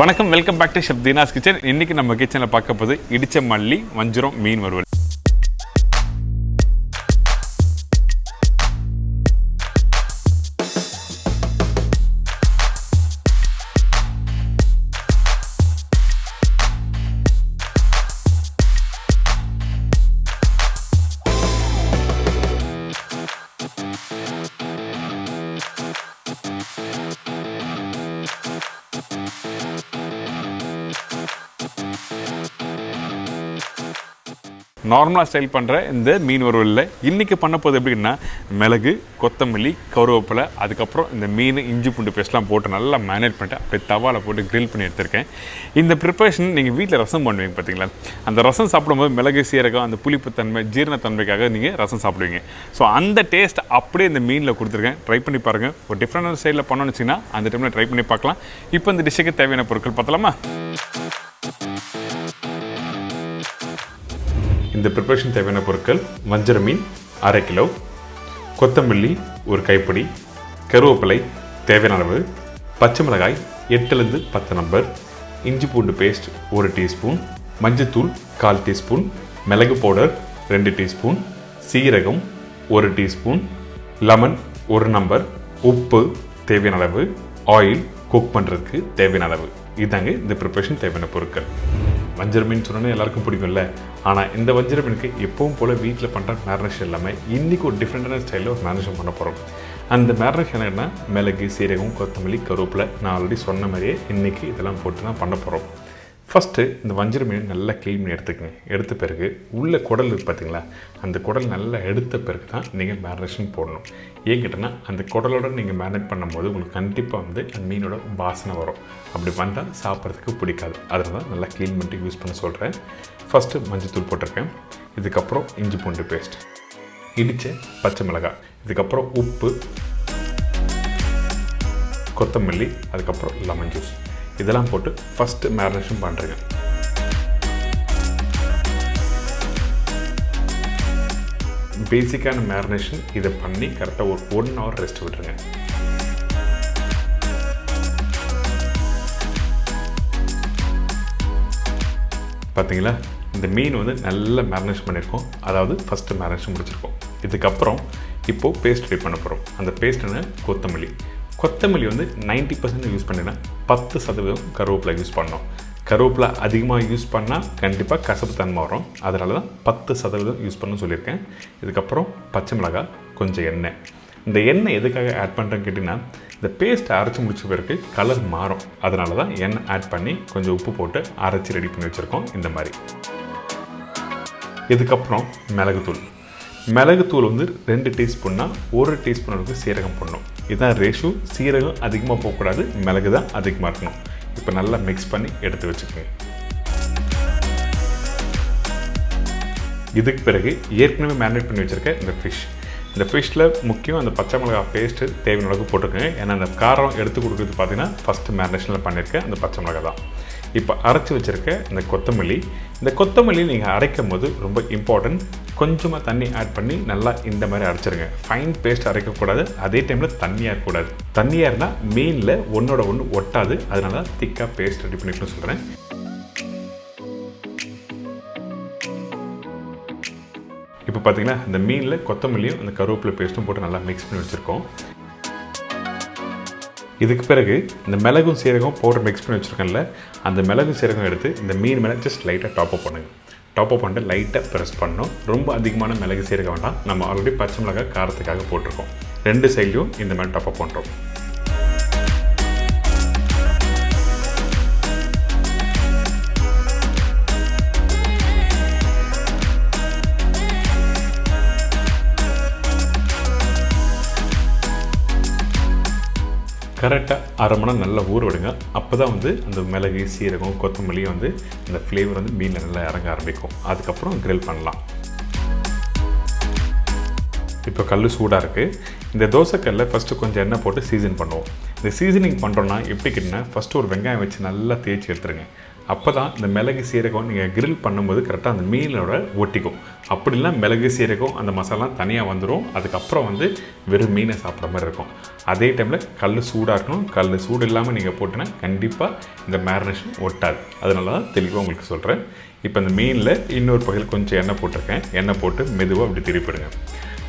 வணக்கம், welcome back to chef Deena's kitchen. இன்னைக்கு நம்ம கிச்சனில் பார்க்க போது இடிச்ச மல்லி வஞ்சிரம் மீன் வறுவல். நார்மலாக ஸ்டைல் பண்ணுற இந்த மீன் வறுவலில் இன்றைக்கி பண்ண போது எப்படின்னா மிளகு, கொத்தமல்லி, கருவேப்பிலை, அதுக்கப்புறம் இந்த மீன், இஞ்சி பூண்டு பேஸ்ட்லாம் போட்டு நல்லா மேரினேட் பண்ணிட்டு அப்படியே தவாவில் போட்டு கிரில் பண்ணி எடுத்திருக்கேன். இந்த ப்ரிப்பரேஷன் நீங்கள் வீட்டில் ரசம் பண்ணுவீங்க பார்த்தீங்களா, அந்த ரசம் சாப்பிடும்போது மிளகு, சீரகம், அந்த புளிப்புத்தன்மை, ஜீரணத்தன்மைக்காக நீங்கள் ரசம் சாப்பிடுவீங்க. ஸோ அந்த டேஸ்ட் அப்படியே இந்த மீனில் கொடுத்துருக்கேன். ட்ரை பண்ணி பாருங்கள். ஒரு டிஃப்ரெண்டான ஸ்டைலில் பண்ணணும்னு வச்சிங்கன்னா அந்த டைமில் ட்ரை பண்ணி பார்க்கலாம். இப்போ இந்த டிஷ்ஷுக்கு தேவையான பொருட்கள் பார்த்தலாமா? இந்த ப்ரிப்பரேஷன் தேவையான பொருட்கள்: வஞ்சர மீன் அரை கிலோ, கொத்தமல்லி ஒரு கைப்பிடி, கருவேப்பிலை தேவையான அளவு, பச்சை மிளகாய் 8லேருந்து 10 நம்பர், இஞ்சி பூண்டு பேஸ்ட் 1 டீஸ்பூன், மஞ்சத்தூள் 1/4 டீஸ்பூன், மிளகு பவுடர் 2 டீஸ்பூன், சீரகம் 1 டீஸ்பூன், லெமன் 1 நம்பர், உப்பு தேவையான அளவு, ஆயில் குக் பண்ணுறதுக்கு தேவையான அளவு. இதாங்க இந்த ப்ரிப்பரேஷன் தேவையான பொருட்கள். வஞ்சர மீன் சொன்னோன்னே எல்லாருக்கும் பிடிக்கும்ல. ஆனால் இந்த வஞ்சர மீனுக்கு எப்பவும் போல் வீட்டில் பண்ணுற மேரினேஷன் இல்லாமல் இன்றைக்கி ஒரு டிஃப்ரெண்டான ஸ்டைலில் ஒரு மேரினேஷன் பண்ண போகிறோம். அந்த மேரினேஷன் என்னென்னா மிளகு, சீரகம், கொத்தமல்லி, கருவேப்பிலை. நான் ஆல்ரெடி சொன்ன மாதிரியே இன்றைக்கி இதெல்லாம் போட்டு தான் பண்ண போகிறோம். ஃபஸ்ட்டு இந்த வஞ்சர மீன் நல்லா க்ளீன் பண்ணி எடுத்துக்கங்க. எடுத்த பிறகு உள்ள குடல் இருக்குது பார்த்தீங்களா, அந்த குடல் நல்லா எடுத்த பிறகு தான் நீங்கள் மேரினேஷன் போடணும். ஏன் கேட்டோன்னா அந்த குடலோடு நீங்கள் மேரினேட் பண்ணும்போது உங்களுக்கு கண்டிப்பாக அந்த மீனோட வாசனை வரும். அப்படி வந்தால் சாப்பிட்றதுக்கு பிடிக்காது. அதில் தான் நல்லா க்ளீன் பண்ணிட்டு யூஸ் பண்ண சொல்கிறேன். ஃபஸ்ட்டு மஞ்சத்தூள் போட்டிருக்கேன். இதுக்கப்புறம் இஞ்சி பூண்டு பேஸ்ட், இடித்த பச்சை மிளகாய், இதுக்கப்புறம் உப்பு, கொத்தமல்லி, அதுக்கப்புறம் லெமன் ஜூஸ் இதெல்லாம் போட்டு ஃபஸ்ட்டு மேரினேஷன் பண்ணுறேங்க. பேசிக்கான மேரினேஷன் இதை பண்ணி கரெக்டாக ஒரு 1 hour ரெஸ்ட் விட்டுருங்க. பார்த்தீங்களா, இந்த மீன் வந்து நல்லா மேரினேஷன் பண்ணியிருக்கோம். அதாவது ஃபஸ்ட்டு மேரினேஷன் முடிச்சிருக்கோம். இதுக்கப்புறம் இப்போது பேஸ்ட் ரெடி பண்ண போகிறோம். அந்த பேஸ்ட்டுன்னு கொத்தமல்லி வந்து 90% யூஸ் பண்ணினா 10% கருவேப்பிலை யூஸ் பண்ணோம். கருவேப்பிலை அதிகமாக யூஸ் பண்ணால் கண்டிப்பாக கசப்பு தன்மை வரும். அதனால தான் 10% யூஸ் பண்ணணும்னு சொல்லியிருக்கேன். இதுக்கப்புறம் பச்சை மிளகாய், கொஞ்சம் எண்ணெய். இந்த எண்ணெய் எதுக்காக ஆட் பண்ணுறேன்னு கேட்டிங்கன்னா, இந்த பேஸ்ட்டை அரைச்சி முடிச்ச பிறகு கலர் மாறும். அதனால தான் எண்ணெய் ஆட் பண்ணி கொஞ்சம் உப்பு போட்டு அரைச்சி ரெடி பண்ணி வச்சுருக்கோம் இந்த மாதிரி. இதுக்கப்புறம் மிளகுத்தூள் வந்து 2 டீஸ்பூன்னா 1 டீஸ்பூன் அளவுக்கு சீரகம் போடணும். இதுதான் ரேஷியோ. சீரகம் அதிகமாக போகக்கூடாது, மிளகு தான் அதிகமாக இருக்கணும். இப்போ நல்லா மிக்ஸ் பண்ணி எடுத்து வச்சுக்கோங்க. இதுக்கு பிறகு ஏற்கனவே மேரினேட் பண்ணி வச்சுருக்க இந்த ஃபிஷ்ஷில் முக்கியம் அந்த பச்சை மிளகாய் பேஸ்ட்டு தேவையான அளவுக்கு போட்டுக்கோங்க. ஏன்னா அந்த காரம் எடுத்து கொடுக்குறது பார்த்தீங்கன்னா ஃபஸ்ட்டு மேரினேஷனில் பண்ணியிருக்கேன் அந்த பச்சை மிளகாய் தான். இப்போ அரைச்சி வச்சுருக்க இந்த கொத்தமல்லி நீங்கள் அரைக்கும் போது ரொம்ப இம்பார்ட்டன்ட், கொஞ்சமாக தண்ணி ஆட் பண்ணி நல்லா இந்த மாதிரி அரைச்சிருங்க. ஃபைன் பேஸ்ட் அரைக்கக்கூடாது, அதே டைமில் தண்ணியாக இருக்கக்கூடாது. தண்ணியாக இருந்தால் மீனில் ஒன்றோட ஒன்று ஒட்டாது. அதனால தான் திக்காக பேஸ்ட் ரெடி பண்ணிக்கணும்னு சொல்கிறேன். இப்போ பார்த்தீங்கன்னா இந்த மீனில் கொத்தமல்லியும் அந்த கருவேப்பிலை பேஸ்ட்டும் போட்டு நல்லா மிக்ஸ் பண்ணி வச்சுருக்கோம். இதுக்கு பிறகு இந்த மிளகும் சீரகம் பவுடர் மிக்ஸ் பண்ணி வச்சுருக்கேன்ல, அந்த மிளகு சீரகம் எடுத்து இந்த மீன் மேலே ஜஸ்ட் லைட்டாக டாப் அப் பண்ணுங்கள். டாப் அப் பண்ணிட்டு லைட்டாக ப்ரெஸ் பண்ணணும். ரொம்ப அதிகமான மிளகு சீரகம் வேண்டாம். நம்ம ஆல்ரெடி பச்சை மிளகாய் காரத்துக்காக போட்டிருக்கோம். 2 சைட்லையும் இந்த மாதிரி டாப் அப் பண்ணுறோம். கரெக்டாக 1/2 மணி நேரம் நல்லா ஊற விடுங்க. அப்போ தான் வந்து அந்த மிளகு, சீரகம், கொத்தமல்லியும் வந்து அந்த ஃப்ளேவர் வந்து மீனில் நல்லா இறங்க ஆரம்பிக்கும். அதுக்கப்புறம் கிரில் பண்ணலாம். இப்போ கல் சூடாக இருக்குது. இந்த தோசைக்கல்லில் ஃபஸ்ட்டு கொஞ்சம் எண்ணெய் போட்டு சீசன் பண்ணுவோம். இந்த சீசனிங் பண்ணுறோன்னா எப்படி கேட்டிங்கன்னா, ஃபஸ்ட்டு ஒரு வெங்காயம் வச்சு நல்லா தேய்ச்சி எடுத்துருங்க. அப்போ தான் இந்த மிளகு சீரகம் நீங்கள் கிரில் பண்ணும்போது கரெக்டாக அந்த மீனோட ஒட்டிக்கும். அப்படிலாம் மிளகு சீரகம் அந்த மசாலாம் தனியாக வந்துடும். அதுக்கப்புறம் வெறும் மீனை சாப்பிட்ற மாதிரி இருக்கும். அதே டைமில் கல் சூடாக இருக்கணும். கல் சூடு இல்லாமல் நீங்கள் போட்டினா கண்டிப்பாக இந்த மேரினேஷன் ஒட்டாது. அதனால தான் தெளிவாக உங்களுக்கு சொல்கிறேன். இப்போ இந்த மீனில் இன்னொரு பகுதியில் கொஞ்சம் எண்ணெய் போட்டிருக்கேன். எண்ணெய் போட்டு மெதுவாக அப்படி திருப்பிடுங்க.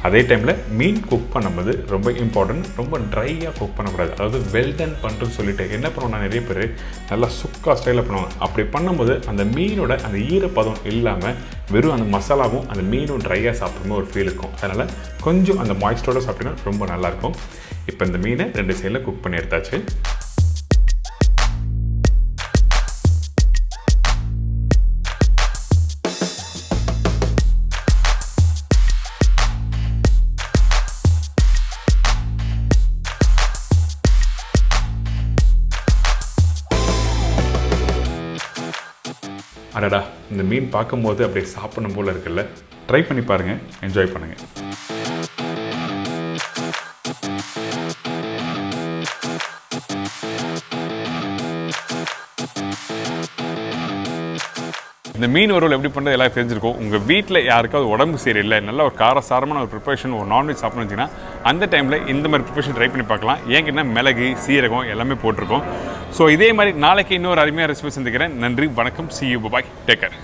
அதே டைமில் மீன் குக் பண்ணும்போது ரொம்ப இம்பார்ட்டன்ட், ரொம்ப ட்ரையாக குக் பண்ணக்கூடாது. அதாவது வெல்டன் பண்ணுறதுன்னு சொல்லிட்டு என்ன பண்ணுவோம்னா நிறைய பேர் நல்லா சுக்கா ஸ்டைலில் பண்ணுவாங்க. அப்படி பண்ணும்போது அந்த மீனோட அந்த ஈரப்பதம் இல்லாமல் வெறும் அந்த மசாலாவும் அந்த மீனும் ட்ரையாக சாப்பிடும்போது ஒரு ஃபீல் இருக்கும். அதனால் கொஞ்சம் அந்த மாய்ஸ்டரோடு சாப்பிட்டீங்கன்னா ரொம்ப நல்லாயிருக்கும். இப்போ இந்த மீனை 2 சைடில் குக் பண்ணி எடுத்தாச்சு. அடடா, இந்த மீன் பார்க்கும்போது அப்படியே சாப்பிடணும் போல் இருக்குல்ல. ட்ரை பண்ணி பாருங்கள், என்ஜாய் பண்ணுங்கள். இந்த மீன் வறுவல் எப்படி பண்ணுறது எல்லாம் தெரிஞ்சிருக்கும். உங்கள் வீட்டில் யாருக்காவது உடம்பு சரியில்லை, நல்ல ஒரு காரசாரமான ஒரு ப்ரிப்பரேஷன், ஒரு நான்வெஜ் சாப்பிட்ணுன்னு வச்சிங்கன்னா அந்த டைமில் இந்த மாதிரி ப்ரிப்பரேஷன் ட்ரை பண்ணி பார்க்கலாம். ஏங்கன்னா மிளகு சீரகம் எல்லாமே போட்டிருக்கோம். ஸோ இதே மாதிரி நாளைக்கு இன்னொரு அருமையான ரெசிபி சந்திக்கிறேன். நன்றி, வணக்கம், see you, bye, take care.